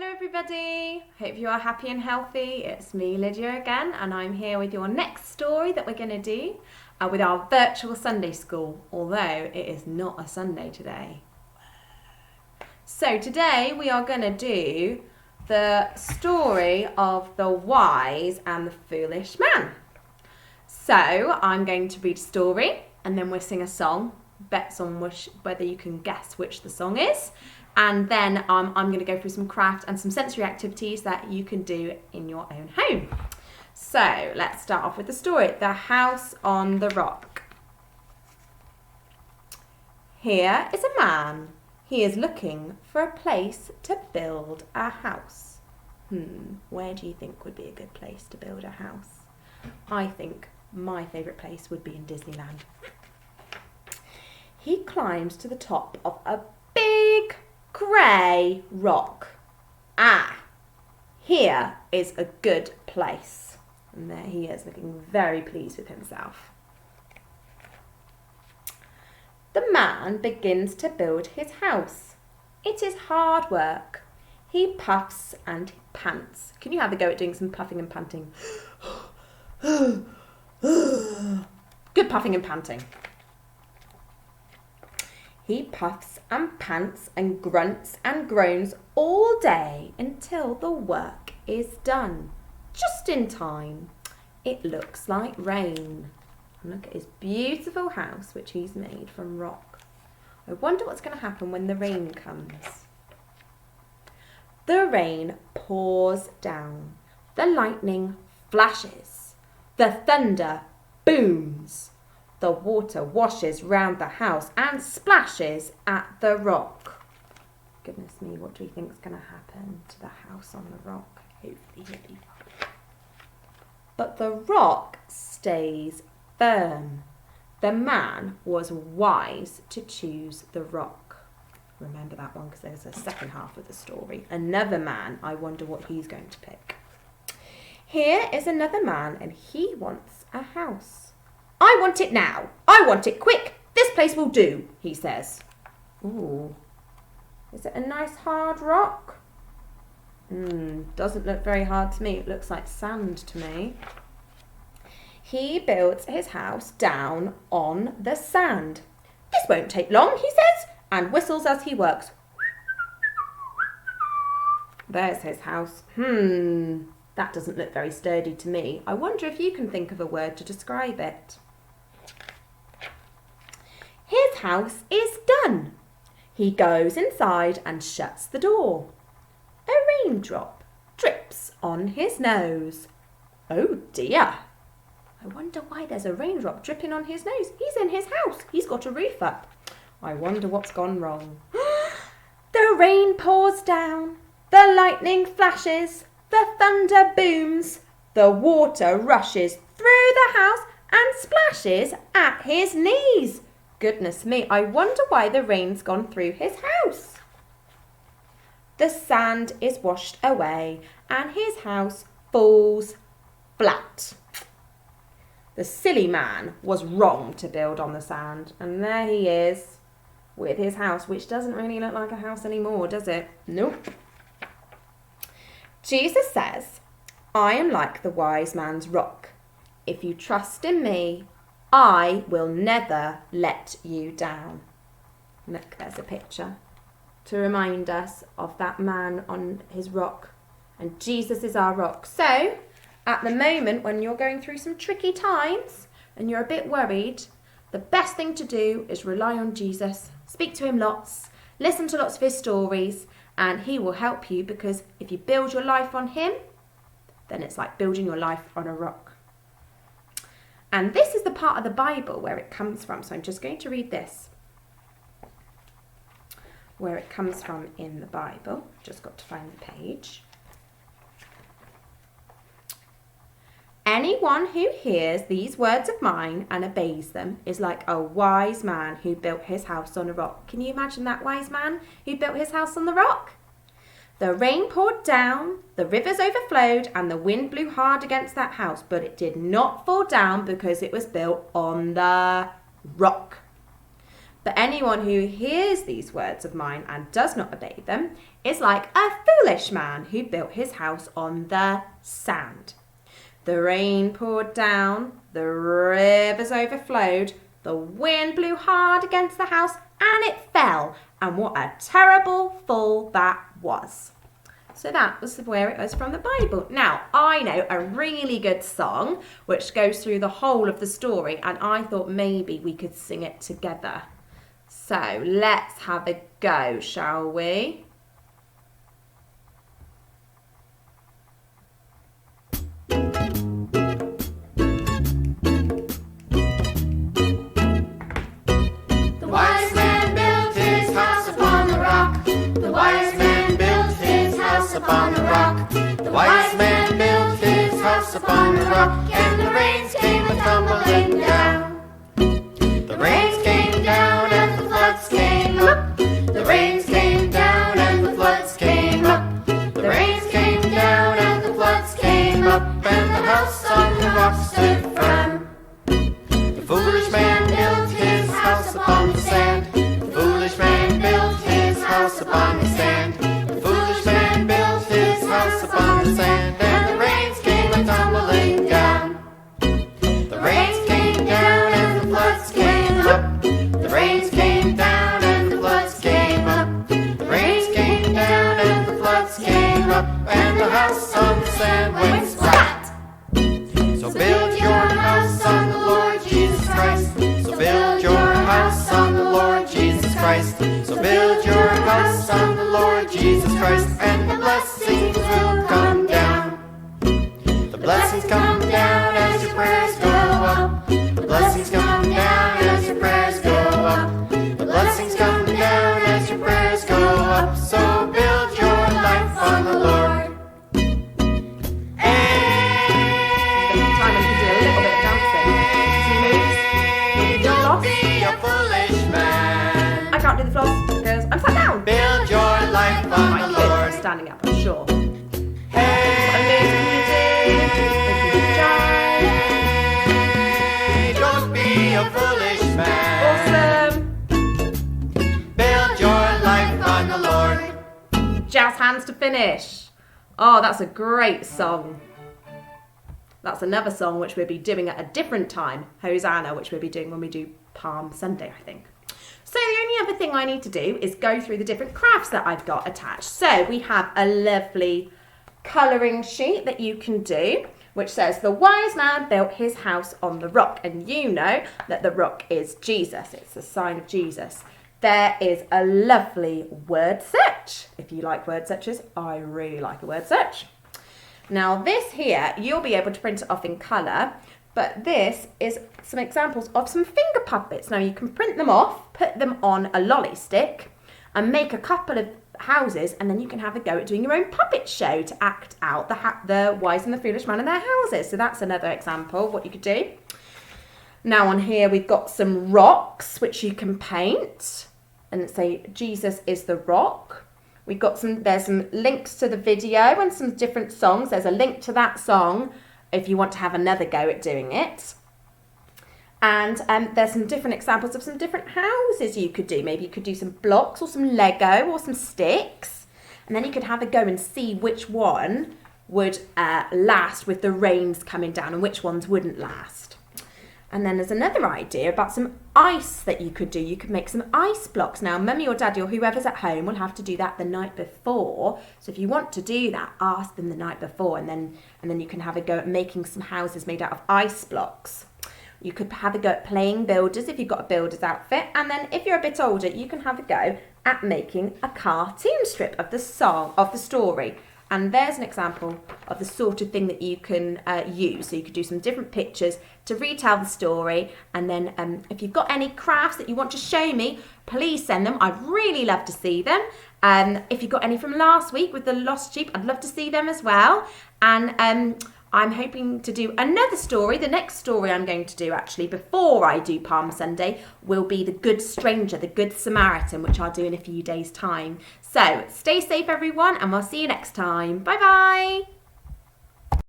Hello everybody, hope you are happy and healthy. It's me Lydia again and I'm here with your next story that we're going to do with our virtual Sunday school, although it is not a Sunday today. So today we are going to do the story of the wise and the foolish man. So I'm going to read a story and then we'll sing a song, bets on whether you can guess which the song is. And then I'm going to go through some craft and some sensory activities that you can do in your own home. So let's start off with the story. The House on the Rock. Here is a man. He is looking for a place to build a house. Where do you think would be a good place to build a house? I think my favourite place would be in Disneyland. He climbs to the top of a big grey rock. Here is a good place. And there he is, looking very pleased with himself. The man begins to build his house. It is hard work. He puffs and pants. Can you have a go at doing some puffing and panting? Good puffing and panting. He puffs and pants and grunts and groans all day until the work is done. Just in time. It looks like rain. And look at his beautiful house, which he's made from rock. I wonder what's going to happen when the rain comes. The rain pours down. The lightning flashes. The thunder booms. The water washes round the house and splashes at the rock. Goodness me, what do we think is going to happen to the house on the rock? Hopefully he'll be fine. But the rock stays firm. The man was wise to choose the rock. Remember that one because there's a second half of the story. Another man, I wonder what he's going to pick. Here is another man and he wants a house. I want it now. I want it quick. This place will do, he says. Ooh. Is it a nice hard rock? Doesn't look very hard to me. It looks like sand to me. He builds his house down on the sand. This won't take long, he says, and whistles as he works. There's his house. That doesn't look very sturdy to me. I wonder if you can think of a word to describe it. His house is done. He goes inside and shuts the door. A raindrop drips on his nose. Oh dear. I wonder why there's a raindrop dripping on his nose. He's in his house. He's got a roof up. I wonder what's gone wrong. The rain pours down. The lightning flashes. The thunder booms. The water rushes through the house and splashes at his knees. Goodness me, I wonder why the rain's gone through his house. The sand is washed away and his house falls flat. The silly man was wrong to build on the sand, and there he is with his house, which doesn't really look like a house anymore, does it? Nope. Jesus says, I am like the wise man's rock. If you trust in me, I will never let you down. Look, there's a picture to remind us of that man on his rock. And Jesus is our rock. So, at the moment when you're going through some tricky times and you're a bit worried, the best thing to do is rely on Jesus. Speak to him lots. Listen to lots of his stories. And he will help you because if you build your life on him, then it's like building your life on a rock. And this is the part of the Bible where it comes from. So I'm just going to read this. Where it comes from in the Bible. Just got to find the page. Anyone who hears these words of mine and obeys them is like a wise man who built his house on a rock. Can you imagine that wise man who built his house on the rock? The rain poured down, the rivers overflowed, and the wind blew hard against that house, but it did not fall down because it was built on the rock. But anyone who hears these words of mine and does not obey them is like a foolish man who built his house on the sand. The rain poured down, the rivers overflowed, the wind blew hard against the house and it fell. And what a terrible fall that was. So that was where it was from the Bible. Now, I know a really good song which goes through the whole of the story, and I thought maybe we could sing it together. So let's have a go, shall we? The wise man built his house upon the rock. The wise man built his house upon the rock. The wise man built his house upon the rock, and the rains came a-tumbling down. The rains came down and the floods came up. The rains came down and the floods came up. The rains came down and the floods came up, and the house on the rock stood firm. The foolish man built his house upon the sand. The foolish man built his house upon the sand. The foolish man built his house upon the sand, and the rains came a-tumbling down. The rains came down and the floods came up. The rains came down and the floods came up. The rains came down and the floods came up, and the house on the sand went splat. So build your house on the Lord Jesus Christ. So build your house on the Lord Jesus Christ. So build your house on the Lord Jesus Christ, and the blessings will come down. The blessings come down as your prayers go up. The blessings come down as your prayers go up. The blessings come down as your prayers go up. So build your life on the Lord. Time I can do a little bit of dancing. See moves? Don't be a foolish man. I can't do the floss because I'm sat down. Build your life on I the could if I Lord. was standing up, I'm sure. Hey, Amazing music. don't be a foolish man. Awesome. Build your life on the Lord. Jazz hands to finish. Oh, that's a great song. That's another song which we'll be doing at a different time. Hosanna, which we'll be doing when we do Palm Sunday, I think. So the only other thing I need to do is go through the different crafts that I've got attached. So we have a lovely colouring sheet that you can do, which says, the wise man built his house on the rock. And you know that the rock is Jesus. It's the sign of Jesus. There is a lovely word search. If you like word searches, I really like a word search. Now this here, you'll be able to print it off in colour, but this is some examples of some finger puppets. Now you can print them off, put them on a lolly stick and make a couple of houses, and then you can have a go at doing your own puppet show to act out the wise and the foolish man in their houses. So that's another example of what you could do. Now on here we've got some rocks which you can paint and say Jesus is the rock. We've got there's some links to the video and some different songs. There's a link to that song if you want to have another go at doing it. And there's some different examples of some different houses you could do. Maybe you could do some blocks or some Lego or some sticks. And then you could have a go and see which one would last with the rains coming down and which ones wouldn't last. And then there's another idea about some ice that you could do. You could make some ice blocks. Now, mummy or daddy or whoever's at home will have to do that the night before. So if you want to do that, ask them the night before, and then you can have a go at making some houses made out of ice blocks. You could have a go at playing builders if you've got a builder's outfit. And then if you're a bit older, you can have a go at making a cartoon strip of the story. And there's an example of the sort of thing that you can use. So you could do some different pictures to retell the story. And then if you've got any crafts that you want to show me, please send them. I'd really love to see them. If you've got any from last week with the lost sheep, I'd love to see them as well. And I'm hoping to do another story. The next story I'm going to do actually before I do Palm Sunday will be the Good Stranger, the Good Samaritan, which I'll do in a few days' time. So stay safe everyone, and we'll see you next time. Bye bye.